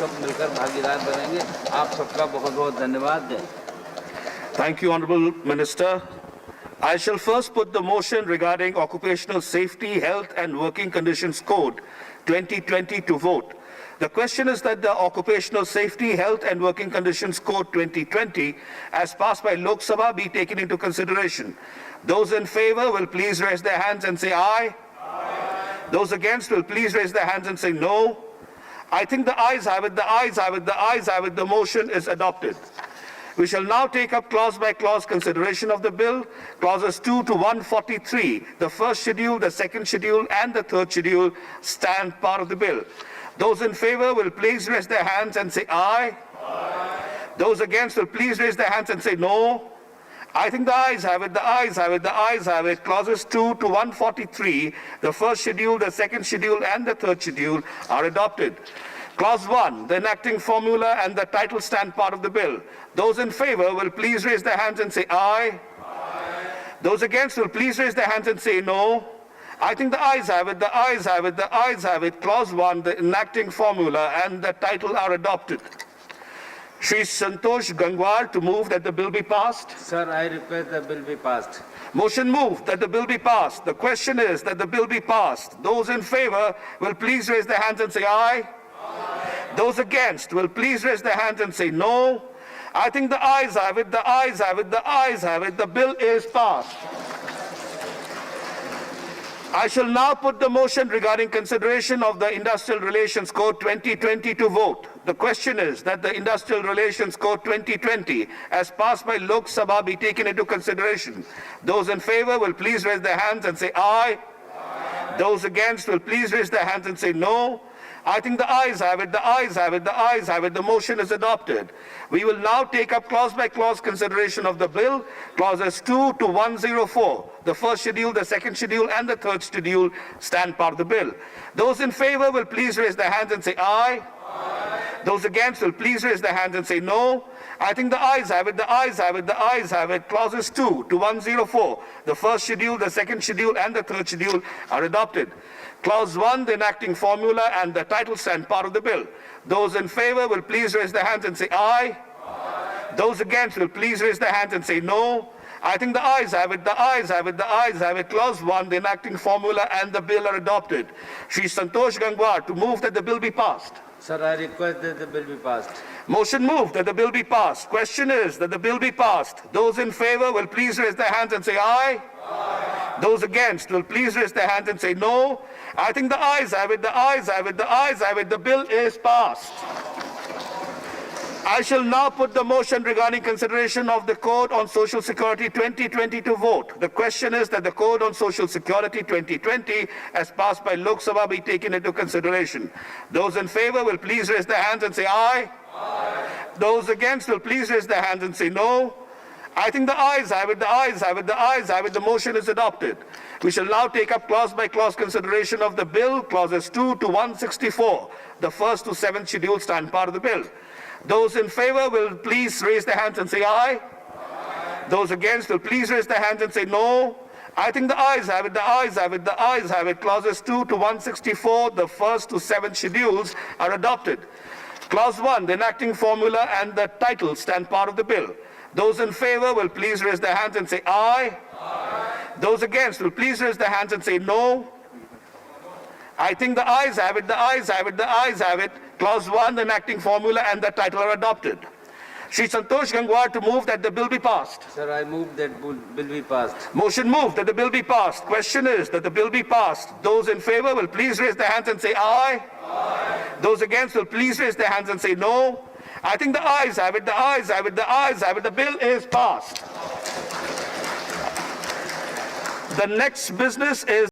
सब मिलकर भागीदार बनेंगे। आप सबका बहुत बहुत धन्यवाद। Thank you, Honorable Minister. I shall first put the motion regarding Occupational Safety, Health and Working Conditions Code 2020 to vote. The question is that the Occupational Safety, Health and Working Conditions Code 2020, as passed by Lok Sabha, be taken into consideration. Those in favor will please raise their hands and say aye. Those against will please raise their hands and say no. I think the ayes have it, the ayes have it, the ayes have it. The motion is adopted. We shall now take up clause by clause consideration of the bill. Clauses 2 to 143, the first schedule, the second schedule, and the third schedule stand part of the bill. Those in favor will please raise their hands and say aye. Those against will please raise their hands and say no. I think the ayes have it, the ayes have it, the ayes have it. Clauses 2 to 143, the first schedule, the second schedule, and the third schedule are adopted. Clause 1, the enacting formula and the title stand part of the bill. Those in favor will please raise their hands and say aye. Those against will please raise their hands and say no. I think the ayes have it, the ayes have it, the ayes have it. Clause 1, the enacting formula and the title are adopted. Shri Santosh Gangwar to move that the bill be passed. Sir, I request the bill be passed. Motion moved that the bill be passed. The question is that the bill be passed. Those in favor will please raise their hands and say aye. Those against will please raise their hands and say no. I think the ayes have it, the ayes have it, the ayes have it. The bill is passed. I shall now put the motion regarding consideration of the Industrial Relations Code 2020 to vote. The question is that the Industrial Relations Code 2020, as passed by Lok Sabha, be taken into consideration. Those in favor will please raise their hands and say aye. Those against will please raise their hands and say no. I think the ayes have it, the ayes have it, the ayes have it. The motion is adopted. We will now take up clause by clause consideration of the bill. Clauses 2 to 104, the first schedule, the second schedule, and the third schedule stand part of the bill. Those in favor will please raise their hands and say aye. Those against will please raise their hands and say no. I think the ayes have it, the ayes have it, the ayes have it. Clauses 2 to 104, the first schedule, the second schedule, and the third schedule are adopted. Clause 1, the enacting formula and the title stand part of the bill. Those in favor will please raise their hands and say aye. Those against will please raise their hands and say no. I think the ayes have it, the ayes have it, the ayes have it. Clause 1, the enacting formula and the bill are adopted. Shri Santosh Gangwar to move that the bill be passed. Sir, I request that the bill be passed. Motion moved that the bill be passed. Question is that the bill be passed. Those in favor will please raise their hands and say aye. Those against will please raise their hands and say no. I think the ayes have it, the ayes have it, the ayes have it. The bill is passed. I shall now put the motion regarding consideration of the Code on Social Security 2020 to vote. The question is that the Code on Social Security 2020, as passed by Lok Sabha, be taken into consideration. Those in favor will please raise their hands and say aye. Those against will please raise their hands and say no. I think the ayes have it, the ayes have it, the ayes have it. The motion is adopted. We shall now take up clause by clause consideration of the bill. Clauses 2 to 164, the first to seventh schedule stand part of the bill. Those in favor will please raise their hands and say aye. Those against will please raise their hands and say no. I think the ayes have it, the ayes have it, the ayes have it. Clauses 2 to 164, the first to seventh schedules are adopted. Clause 1, the enacting formula and the title stand part of the bill. Those in favor will please raise their hands and say aye. Those against will please raise their hands and say no. I think the ayes have it, the ayes have it, the ayes have it. Clause 1, the enacting formula and the title are adopted. Shri Santosh Gangwar to move that the bill be passed. Sir, I move that bill be passed. Motion moved that the bill be passed. Question is that the bill be passed. Those in favor will please raise their hands and say aye. Those against will please raise their hands and say no. I think the ayes have it, the ayes have it, the ayes have it. The bill is passed. The next business is